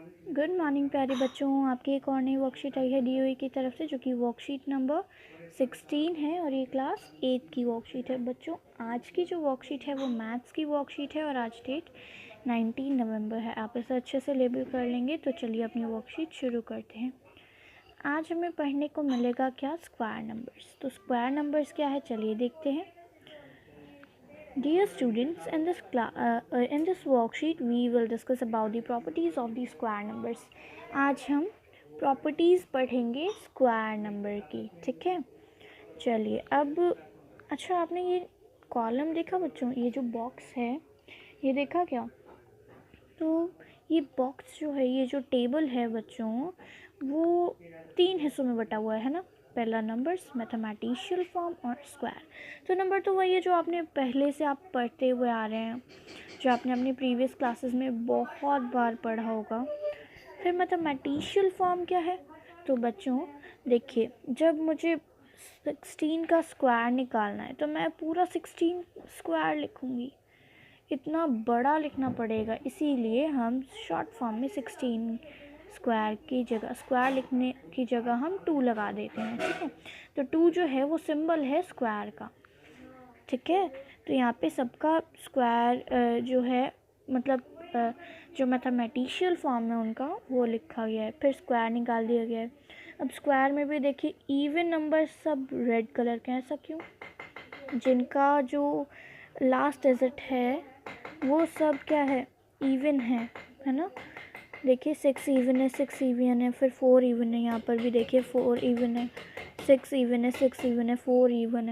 Good morning प्यारे बच्चों। आपकी एक और नई वर्कशीट आई है डीओई की तरफ से, जो कि वर्कशीट नंबर 16 है और ये क्लास 8 की वर्कशीट है। बच्चों, आज की जो वर्कशीट है वो मैथ्स की वर्कशीट है और आज डेट 19 नवंबर है। आप इसे अच्छे से लेबल कर लेंगे। तो चलिए अपनी वर्कशीट शुरू करते हैं। आज हमें पढ़ने को मिलेगा क्या? Square numbers. तो स्क्वायर नंबर्स क्या है, चलिए देखते हैं। Dear students, in this worksheet we will discuss about the properties of the square numbers. आज हम प्रॉपर्टीज़ पढ़ेंगे स्क्वायर नंबर की, ठीक है। चलिए अब, अच्छा आपने ये कॉलम देखा बच्चों? ये जो बॉक्स है ये देखा क्या? तो ये बॉक्स जो है, ये जो टेबल है बच्चों, वो 3 हिस्सों में बटा हुआ है ना। पहला नंबर्स, मैथमेटिशियल फॉर्म और स्क्वायर। तो नंबर तो वही है जो आपने पहले से आप पढ़ते हुए आ रहे हैं, जो आपने अपनी प्रीवियस क्लासेस में बहुत बार पढ़ा होगा। फिर मैथमेटिशियल फॉर्म क्या है? तो बच्चों देखिए, जब मुझे 16 का स्क्वायर निकालना है तो मैं पूरा 16 स्क्वायर लिखूँगी। इतना बड़ा लिखना पड़ेगा, इसीलिए हम शॉर्ट फॉर्म में 16 स्क्वायर की जगह, स्क्वायर लिखने की जगह हम 2 लगा देते हैं, ठीक है। तो 2 जो है वो सिंबल है स्क्वायर का, ठीक है। तो यहाँ पे सबका स्क्वायर जो है, मतलब जो मैथमेटिशियल फॉर्म है उनका, वो लिखा गया है। फिर स्क्वायर निकाल दिया गया है। अब स्क्वायर में भी देखिए, इवन नंबर सब रेड कलर के हैं। ऐसा क्यों? जिनका जो लास्ट डिजिट है वो सब क्या है? इवन है ना। देखिए 6 इवन है, 6 इवन है, फिर 4 इवन है। यहाँ पर भी देखिए 4 इवन है, 6 इवन है, 6 इवन है, 4 इवन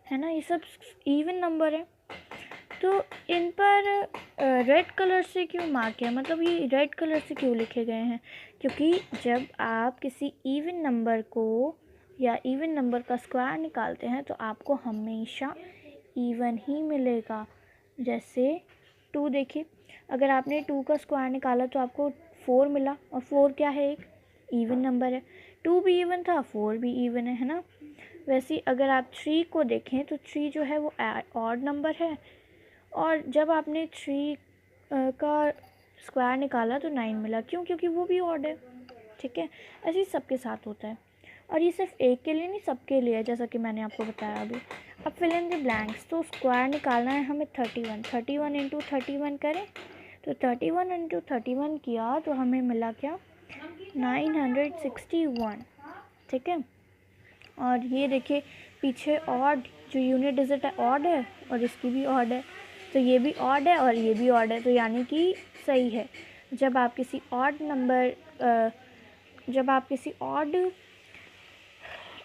है ना। ये सब इवन नंबर है। तो इन पर रेड कलर से क्यों मार्क है, मतलब ये रेड कलर से क्यों लिखे गए हैं? क्योंकि जब आप किसी इवन नंबर को या इवन नंबर का स्क्वायर निकालते हैं तो आपको हमेशा इवन ही मिलेगा। जैसे 2 देखिए, अगर आपने 2 का स्क्वायर निकाला तो आपको 4 मिला, और 4 क्या है? एक इवन नंबर है। 2 भी इवन था, 4 भी इवन है ना। वैसे अगर आप 3 को देखें तो 3 जो है वो ऑड नंबर है, और जब आपने 3 का स्क्वायर निकाला तो 9 मिला। क्यों? क्योंकि वो भी ऑड है, ठीक है। ऐसे ही सबके साथ होता है, और ये सिर्फ एक के लिए नहीं, सबके लिए है, जैसा कि मैंने आपको बताया अभी। अब फिल इन द ब्लैंक्स। तो स्क्वायर निकालना है हमें 31। 31 इंटू 31 करें तो 31 इंटू 31 किया तो हमें मिला क्या? 961, ठीक है। और ये देखिए पीछे ऑड, जो यूनिट डिजिट है ऑड है, और इसकी भी ऑड है, तो ये भी ऑड है और ये भी ऑड है, तो यानी कि सही है। जब आप किसी ऑड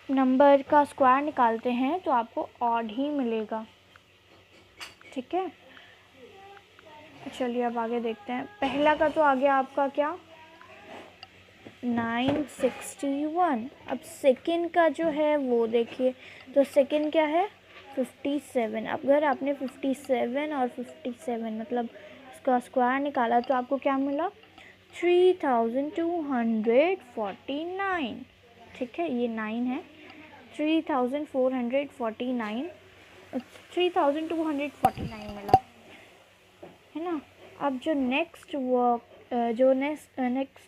नंबर का स्क्वायर निकालते हैं तो आपको ऑड ही मिलेगा, ठीक है। चलिए अब आगे देखते हैं। पहला का तो आ गया आपका क्या? 961। अब सेकंड का जो है वो देखिए, तो सेकंड क्या है? 57। अब अगर आपने 57 और 57 मतलब इसका स्क्वायर निकाला तो आपको क्या मिला? 3249, ठीक है। ये 9 है, 3449, 3249 मिला, है ना। अब जो नेक्स्ट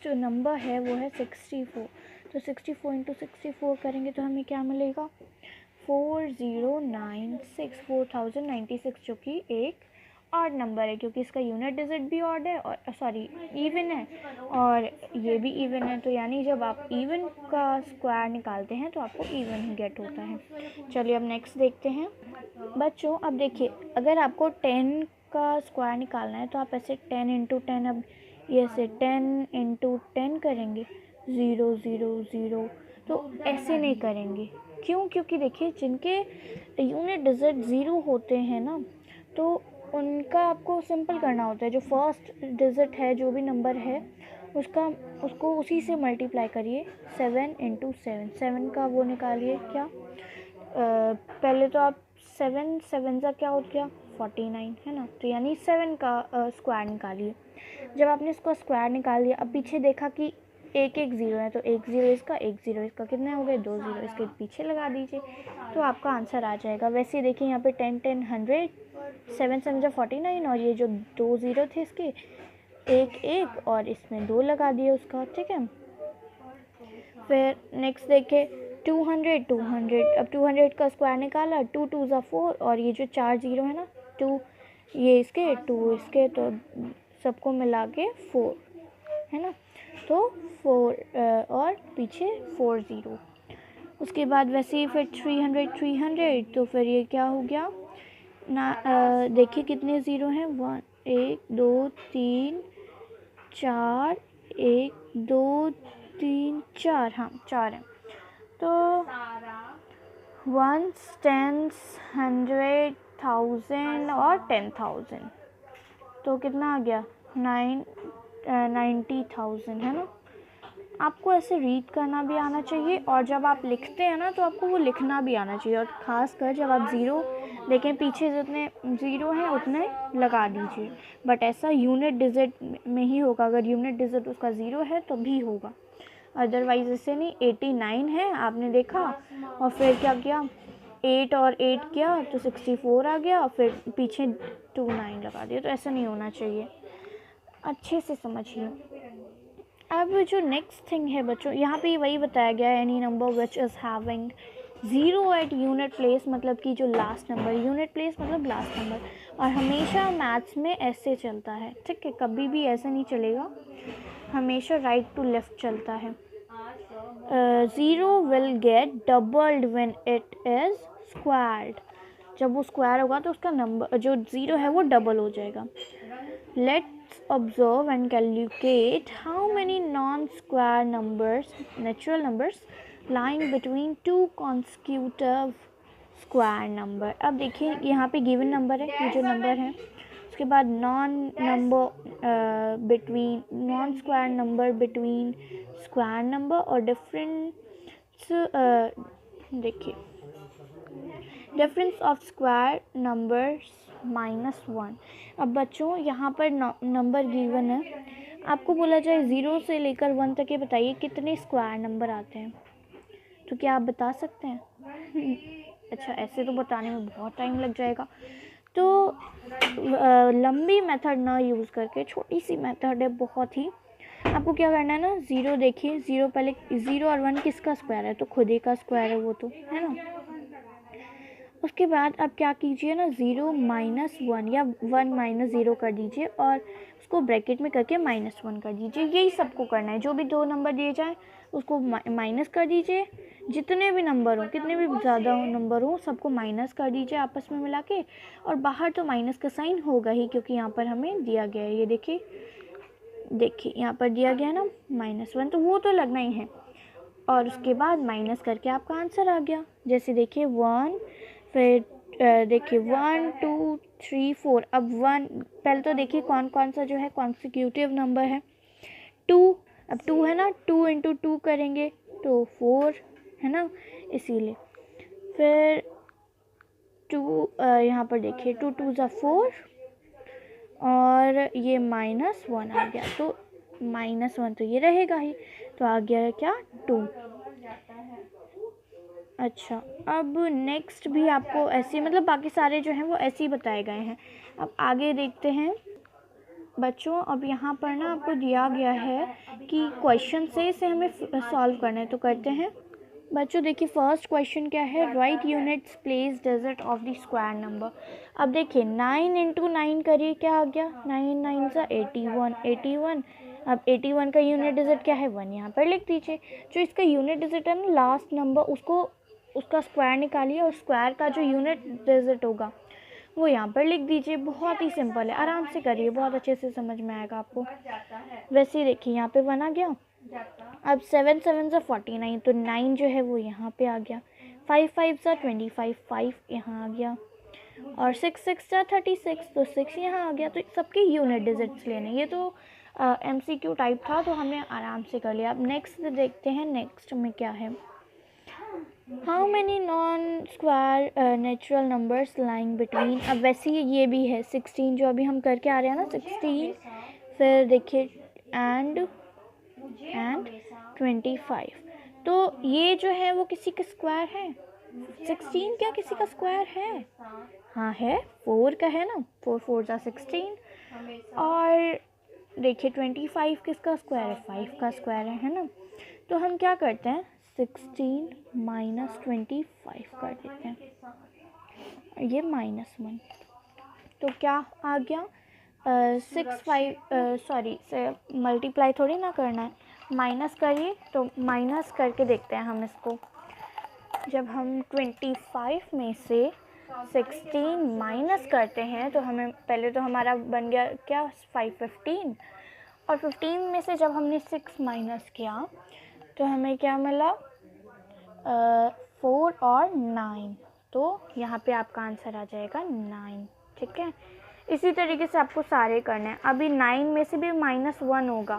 नंबर है वो है 64। तो 64 इंटू 64 करेंगे तो हमें क्या मिलेगा? 4096, जो कि एक ऑड नंबर है, क्योंकि इसका यूनिट डिजिट भी ऑड है, और सॉरी इवन है, और ये भी इवन है। तो यानी जब आप इवन का स्क्वायर निकालते हैं तो आपको इवन ही गेट होता है। चलिए अब नेक्स्ट देखते हैं बच्चों। अब देखिए, अगर आपको 10 का स्क्वायर निकालना है तो आप ऐसे 10 इंटू 10, अब ये ऐसे 10 इंटू 10 करेंगे, 0 0 0। तो ऐसे नहीं करेंगे। क्यों? क्योंकि देखिए जिनके यूनिट डिजिट 0 होते हैं ना, तो उनका आपको सिंपल करना होता है। जो फर्स्ट डिजिट है, जो भी नंबर है, उसको उसी से मल्टीप्लाई करिए। 7 इंटू 7 का वो निकालिए क्या? पहले तो आप 7 का क्या हो गया? 49, है ना। तो यानी 7 का स्क्वायर निकालिए। जब आपने इसका स्क्वायर निकाल लिया, अब पीछे देखा कि एक एक ज़ीरो है, तो एक ज़ीरो इसका, एक ज़ीरो इसका, कितने हो गए? 2 ज़ीरो इसके पीछे लगा दीजिए, तो आपका आंसर आ जाएगा। वैसे ही देखिए यहाँ पे 10 10 100, 7 7 जो 49, और ये जो 2 ज़ीरो थे इसके, एक एक और इसमें 2 लगा दिए उसका, ठीक है। फिर नेक्स्ट देखे 200 200, अब 200 का स्क्वायर निकाला, 2 2 ज़ा 4 और ये जो 4 ज़ीरो है ना, 2 ये इसके 2 इसके, तो सबको मिला के 4 है ना, तो 4 और पीछे 4 ज़ीरो। उसके बाद वैसे ही फिर 300 300, तो फिर ये क्या हो गया ना, देखिए कितने ज़ीरो हैं, 1 2 3 4, 1 2 3 4, हाँ 4 हैं, तो 1 10 100 1000 और 10,000, तो कितना आ गया 90,000 है ना। आपको ऐसे रीड करना भी आना चाहिए, और जब आप लिखते हैं ना तो आपको वो लिखना भी आना चाहिए, और ख़ास कर जब आप ज़ीरो देखें पीछे जितने ज़ीरो हैं उतने लगा दीजिए, बट ऐसा यूनिट डिजिट में ही होगा, अगर यूनिट डिजिट उसका ज़ीरो है तो भी होगा, अदरवाइज़ ऐसे नहीं। 89 है आपने देखा, और फिर क्या किया 8 और 8 किया तो 64 आ गया, और फिर पीछे 29 लगा दिया, तो ऐसा नहीं होना चाहिए, अच्छे से समझिए। अब जो नेक्स्ट थिंग है बच्चों, यहाँ पे वही बताया गया है, any number which is having zero at unit place, मतलब कि जो लास्ट नंबर, यूनिट प्लेस मतलब लास्ट नंबर, और हमेशा मैथ्स में ऐसे चलता है, ठीक है, कभी भी ऐसे नहीं चलेगा, हमेशा राइट टू लेफ़्ट चलता है। Zero will get doubled when it is squared, जब वो स्क्वायर होगा तो उसका नंबर जो ज़ीरो है वो डबल हो जाएगा। Let's observe and calculate how many non-square numbers, natural numbers, lying between two consecutive square number। अब देखिए यहाँ पे given number है, ये जो नंबर है, उसके बाद non square number between square number, और डिफरेंस देखिए डिफरेंस ऑफ स्क्वायर नंबर्स -1। अब बच्चों यहाँ पर नंबर गिवन है, आपको बोला जाए 0 से लेकर 1 तक, ये बताइए कितने स्क्वायर नंबर आते हैं, तो क्या आप बता सकते हैं? अच्छा, ऐसे तो बताने में बहुत टाइम लग जाएगा, तो लंबी मेथड ना यूज़ करके छोटी सी मेथड है बहुत ही। आपको क्या करना है ना, ज़ीरो देखिए, ज़ीरो पहले, 0 और 1 किसका स्क्वायर है, तो खुद ही का स्क्वायर है वो, तो है ना। उसके बाद अब क्या कीजिए ना, 0 -1 या 1 -0 कर दीजिए, और उसको ब्रैकेट में करके -1 कर दीजिए, यही सबको करना है, जो भी दो नंबर दिए जाए उसको माइनस कर दीजिए, जितने भी नंबर हो, कितने भी ज़्यादा नंबर हो, सबको माइनस कर दीजिए आपस में मिला के, और बाहर तो माइनस का साइन होगा ही, क्योंकि यहाँ पर हमें दिया गया है, ये देखिए यहाँ पर दिया गया है ना -1, तो वो तो लगना ही है, और उसके बाद माइनस करके आपका आंसर आ गया। जैसे देखिए 1, फिर देखिए 1 2 3 4, अब 1 पहले तो देखिए कौन कौन सा जो है कॉन्सिक्यूटिव नंबर है, 2, अब 2 है ना, 2 × 2 करेंगे तो 4 है ना, इसीलिए फिर 2 यहाँ पर देखिए 2 2 ज़ा 4, और ये -1 आ गया, तो -1 तो ये रहेगा ही, तो आ गया क्या 2। अच्छा, अब नेक्स्ट भी आपको ऐसे, मतलब बाकी सारे जो हैं वो ऐसे ही बताए गए हैं। अब आगे देखते हैं बच्चों, अब यहाँ पर ना आपको दिया गया है कि क्वेश्चन से इसे हमें सॉल्व करना है, तो करते हैं बच्चों। देखिए फर्स्ट क्वेश्चन क्या है, right units place digit of the square number. अब देखिए 9 × 9 करिए, क्या आ गया, 9 9 सा 81। अब 81 का यूनिट डिजिट क्या है, 1, यहाँ पर लिख दीजिए। जो इसका यूनिट डिजिट है ना लास्ट नंबर, उसका स्क्वायर निकालिए, और स्क्वायर का जो यूनिट डिजिट होगा वो यहाँ पर लिख दीजिए। बहुत ही सिंपल है, आराम से करिए, बहुत अच्छे से समझ में आएगा आपको। वैसे ही देखिए यहाँ पे 1 आ गया, अब 7 7 सा 49, तो 9 जो है वो यहाँ पे आ गया, 5 5 सा 25, 5 यहाँ आ गया, और 6 6 सा 36, तो 6 यहाँ आ गया। तो सबके यूनिट डिजिट्स लेने, ये तो MCQ टाइप था, तो हमने आराम से कर लिया। अब नेक्स्ट देखते हैं, नेक्स्ट में क्या है, how many non square natural numbers lying between. अब वैसे ही ये भी है 16, जो अभी हम करके आ रहे हैं ना 16, फिर देखिए एंड 25, तो ये जो है वो किसी का स्क्वायर है, 16 क्या किसी का स्क्वायर है, हाँ है, 4 का है ना, 4 4 ज़ा 16, और देखिए 25 किसका स्क्वायर है, 5 का स्क्वायर है ना। तो हम क्या करते हैं, 16 माइनस 25 कर देते हैं, ये -1। तो क्या आ गया, 6 मल्टीप्लाई थोड़ी ना करना है, माइनस करिए। तो माइनस करके देखते हैं हम इसको। जब हम 25 में से 16 माइनस करते हैं तो हमें पहले तो हमारा बन गया क्या, 15। और 15 में से जब हमने 6 माइनस किया तो हमें क्या मिला, 4 और 9। तो यहाँ पे आपका आंसर आ जाएगा 9। ठीक है, इसी तरीके से आपको सारे करने हैं। अभी 9 में से भी -1 होगा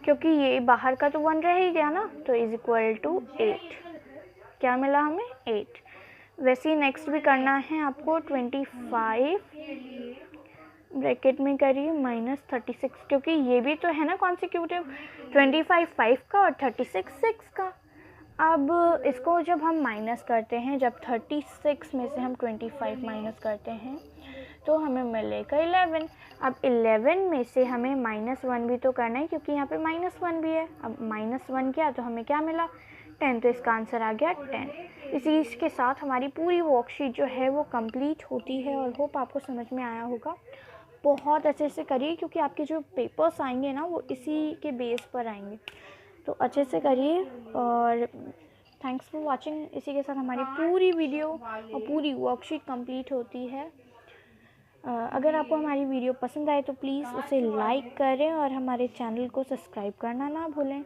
क्योंकि ये बाहर का तो 1 रह ही गया ना, तो इज इक्वल टू 8। क्या मिला हमें, 8। वैसे ही नेक्स्ट भी करना है आपको, 25 ब्रैकेट में करिए -36, क्योंकि ये भी तो है ना कॉन्सिक्यूटिव, 25 5 का और 36 6 का। अब इसको जब हम माइनस करते हैं, जब 36 में से हम 25 माइनस करते हैं तो हमें मिलेगा 11। अब 11 में से हमें -1 भी तो करना है क्योंकि यहाँ पे -1 भी है। अब -1 किया तो हमें क्या मिला, 10। तो इसका आंसर आ गया 10। इसी के साथ हमारी पूरी वर्कशीट जो है वो कंप्लीट होती है और होप आपको समझ में आया होगा। बहुत अच्छे से करिए क्योंकि आपके जो पेपर्स आएंगे ना वो इसी के बेस पर आएंगे, तो अच्छे से करिए। और थैंक्स फॉर वॉचिंग। इसी के साथ हमारी पूरी वीडियो और पूरी वर्कशीट कंप्लीट होती है। अगर आपको हमारी वीडियो पसंद आए तो प्लीज़ उसे लाइक करें और हमारे चैनल को सब्सक्राइब करना ना भूलें।